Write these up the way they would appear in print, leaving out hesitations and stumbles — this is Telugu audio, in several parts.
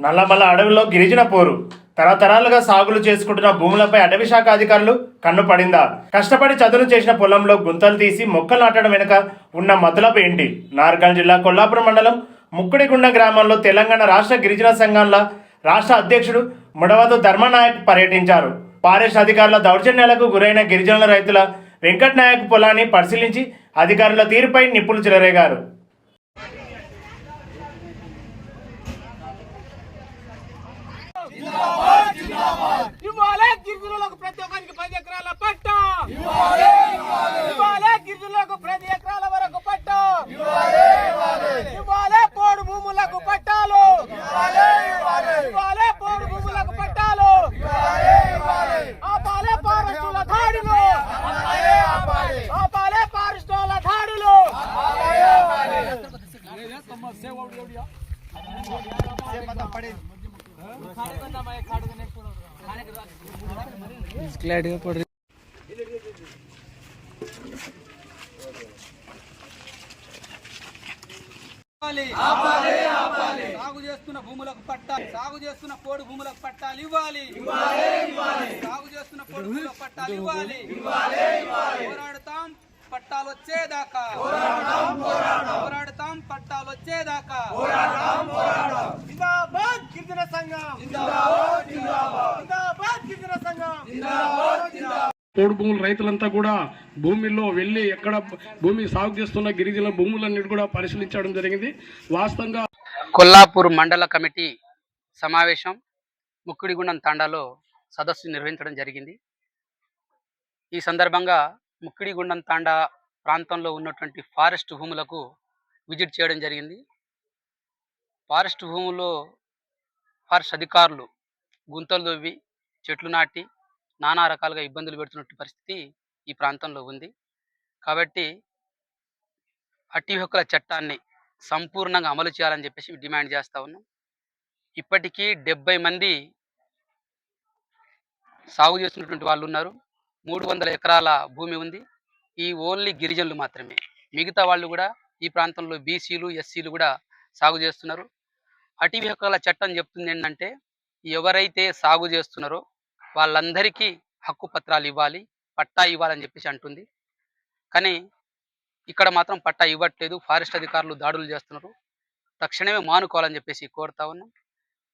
నల్లమల్ల అడవిలో గిరిజన పోరు తరతరాలుగా సాగులు చేసుకుంటున్న భూములపై అటవీ శాఖ అధికారులు కన్ను పడిందా? కష్టపడి చదును చేసిన పొలంలో గుంతలు తీసి మొక్కలు నాటడం వెనుక ఉన్న మతలబు ఏంటి? నార్కల్ జిల్లా కొల్లాపురం మండలం ముక్కుడిగుండ గ్రామంలో తెలంగాణ రాష్ట్ర గిరిజన సంఘాల రాష్ట్ర అధ్యక్షుడు ముడవతు ధర్మనాయక్ పర్యటించారు. ఫారెస్ట్ అధికారుల దౌర్జన్యాలకు గురైన గిరిజనుల రైతుల వెంకట్ నాయక్ పొలాన్ని పరిశీలించి అధికారుల తీరుపై నిప్పులు చెలరేగారు. గిరిజనులకు ప్రతి ఒక్కరికి 10 ఎకరాల పట్టా ఇవ్వాలి. గిరిజనులకు 10 ఎకరాల వరకు పట్టా ఇవ్వాలి. పోడు భూములకు పట్టాలు ఇవ్వాలి. పోడు భూములకు పట్టాలు ఆపాలే. ఫారెస్టుల దాడులు ఆపాలే. ఫారెస్టుల దాడులు సాగు చేస్తున్న భూములకు పట్టాలి. సాగు చేస్తున్న పోడు భూములకు పట్టాలు ఇవ్వాలి. సాగు చేస్తున్న పోడు భూములకు పట్టాలు ఇవ్వాలి. పోరాడతాం పట్టాలు వచ్చేదాకా. పోరాడతాం పట్టాలు వచ్చేదాకా. జిందాబాద్ గిరిజన సంఘం. జిందాబాద్ గిరిజన సంఘం. పోడు భూముల రైతులంతా కూడా భూమిలో వెళ్ళి ఎక్కడ భూమి సాగు చేస్తున్న గిరిజనుల భూములన్నిటి కూడా పరిశీలించడం జరిగింది. వాస్తవంగా కొల్లాపూర్ మండల కమిటీ సమావేశం ముక్కిడిగుండం తాండాలో సదస్సు నిర్వహించడం జరిగింది. ఈ సందర్భంగా ముక్కిడిగుండం తాండా ప్రాంతంలో ఉన్నటువంటి ఫారెస్ట్ భూములకు విజిట్ చేయడం జరిగింది. ఫారెస్ట్ భూముల్లో ఫారెస్ట్ అధికారులు గుంతలు తవ్వి చెట్లు నాటి నానా రకాలుగా ఇబ్బందులు పెడుతున్నట్టు పరిస్థితి ఈ ప్రాంతంలో ఉంది. కాబట్టి అటవీ హక్కుల చట్టాన్ని సంపూర్ణంగా అమలు చేయాలని చెప్పేసి డిమాండ్ చేస్తూ ఉన్నాం. ఇప్పటికీ 70 మంది సాగు చేస్తున్నటువంటి వాళ్ళు ఉన్నారు. 300 ఎకరాల భూమి ఉంది. ఈ ఓన్లీ గిరిజనులు మాత్రమే. మిగతా వాళ్ళు కూడా ఈ ప్రాంతంలో బీసీలు ఎస్సీలు కూడా సాగు చేస్తున్నారు. అటవీ హక్కుల చట్టం చెప్తుంది ఏంటంటే ఎవరైతే సాగు చేస్తున్నారో వాళ్ళందరికీ హక్కు పత్రాలు ఇవ్వాలి, పట్టా ఇవ్వాలని చెప్పేసి అంటుంది. కానీ ఇక్కడ మాత్రం పట్టా ఇవ్వట్లేదు. ఫారెస్ట్ అధికారులు దాడులు చేస్తున్నారు. తక్షణమే మానుకోవాలని చెప్పేసి కోరుతా ఉన్నాం.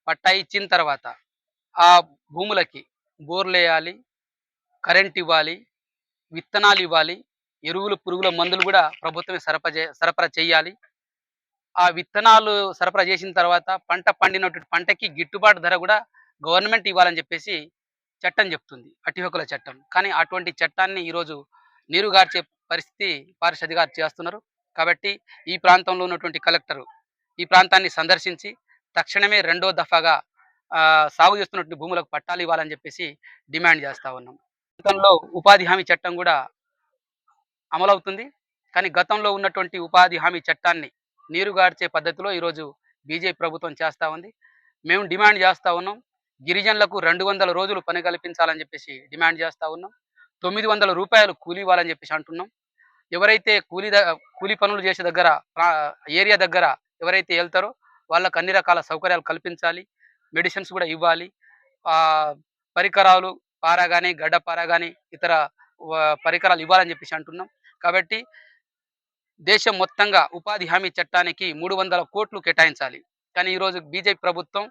పట్టా ఇచ్చిన తర్వాత ఆ భూములకి బోర్లు వేయాలి, కరెంట్ ఇవ్వాలి, విత్తనాలు ఇవ్వాలి, ఎరువులు పురుగుల మందులు కూడా ప్రభుత్వమే సరఫరా చేయాలి. ఆ విత్తనాలు సరఫరా చేసిన తర్వాత పంట పండినటువంటి పంటకి గిట్టుబాటు ధర కూడా గవర్నమెంట్ ఇవ్వాలని చెప్పేసి చట్టం చెప్తుంది, అటవీ హక్కుల చట్టం. కానీ అటువంటి చట్టాన్ని ఈరోజు నీరుగార్చే పరిస్థితి ఫారెస్ట్ అధికారులు చేస్తున్నారు. కాబట్టి ఈ ప్రాంతంలో ఉన్నటువంటి కలెక్టరు ఈ ప్రాంతాన్ని సందర్శించి తక్షణమే 2వ దఫాగా సాగు చేస్తున్నటువంటి భూములకు పట్టాలు ఇవ్వాలని చెప్పేసి డిమాండ్ చేస్తూ ఉన్నాం. గతంలో ఉపాధి హామీ చట్టం కూడా అమలవుతుంది. కానీ గతంలో ఉన్నటువంటి ఉపాధి హామీ చట్టాన్ని నీరుగార్చే పద్ధతిలో ఈరోజు బీజేపీ ప్రభుత్వం చేస్తూ ఉంది. మేము డిమాండ్ చేస్తూ ఉన్నాం. గిరిజనులకు 200 రోజులు పని కల్పించాలని చెప్పేసి డిమాండ్ చేస్తూ ఉన్నాం. 900 రూపాయలు కూలీ ఇవ్వాలని చెప్పేసి అంటున్నాం. ఎవరైతే కూలీ పనులు చేసే దగ్గర ఏరియా దగ్గర ఎవరైతే వెళ్తారో వాళ్ళకు అన్ని రకాల సౌకర్యాలు కల్పించాలి. మెడిసిన్స్ కూడా ఇవ్వాలి. పరికరాలు పారా కానీ గడ్డ పారా కానీ ఇతర పరికరాలు ఇవ్వాలని చెప్పేసి అంటున్నాం. కాబట్టి దేశం మొత్తంగా ఉపాధి హామీ చట్టానికి 300 కోట్లు కేటాయించాలి. కానీ ఈరోజు బీజేపీ ప్రభుత్వం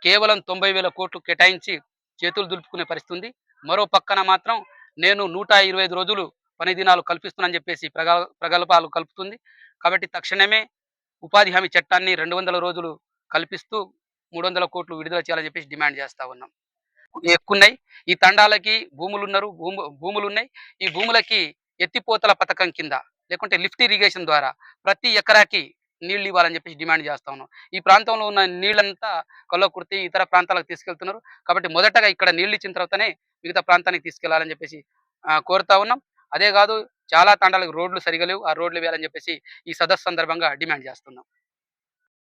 కేవలం 90,000 కోట్లు కేటాయించి చేతులు దులుపుకునే పరిస్థితి ఉంది. మరో పక్కన మాత్రం నేను 125 రోజులు పని దినాలు కల్పిస్తున్నానని చెప్పేసి ప్రగల్భాలు కలుపుతుంది. కాబట్టి తక్షణమే ఉపాధి హామీ చట్టాన్ని 200 రోజులు కల్పిస్తూ 300 కోట్లు విడుదల చేయాలని చెప్పేసి డిమాండ్ చేస్తూ ఉన్నాం. ఎక్కున్నాయి ఈ తండాలకి భూములు ఉన్నాయి. ఈ భూములకి ఎత్తిపోతల పథకం కింద లేకుంటే లిఫ్ట్ ఇరిగేషన్ ద్వారా ప్రతి ఎకరాకి నీళ్లు ఇవ్వాలని చెప్పేసి డిమాండ్ చేస్తా ఉన్నాం. ఈ ప్రాంతంలో ఉన్న నీళ్ళంతా కల్లకుర్తి ఇతర ప్రాంతాలకు తీసుకెళ్తున్నారు. కాబట్టి మొదటగా ఇక్కడ నీళ్లు ఇచ్చిన తర్వాతనే మిగతా ప్రాంతానికి తీసుకెళ్లాలని చెప్పేసి కోరుతా ఉన్నాం. అదే కాదు చాలా తండాలకు రోడ్లు సరిగా లేవు. ఆ రోడ్లు వేయాలని చెప్పేసి ఈ సదస్సు సందర్భంగా డిమాండ్ చేస్తున్నాం.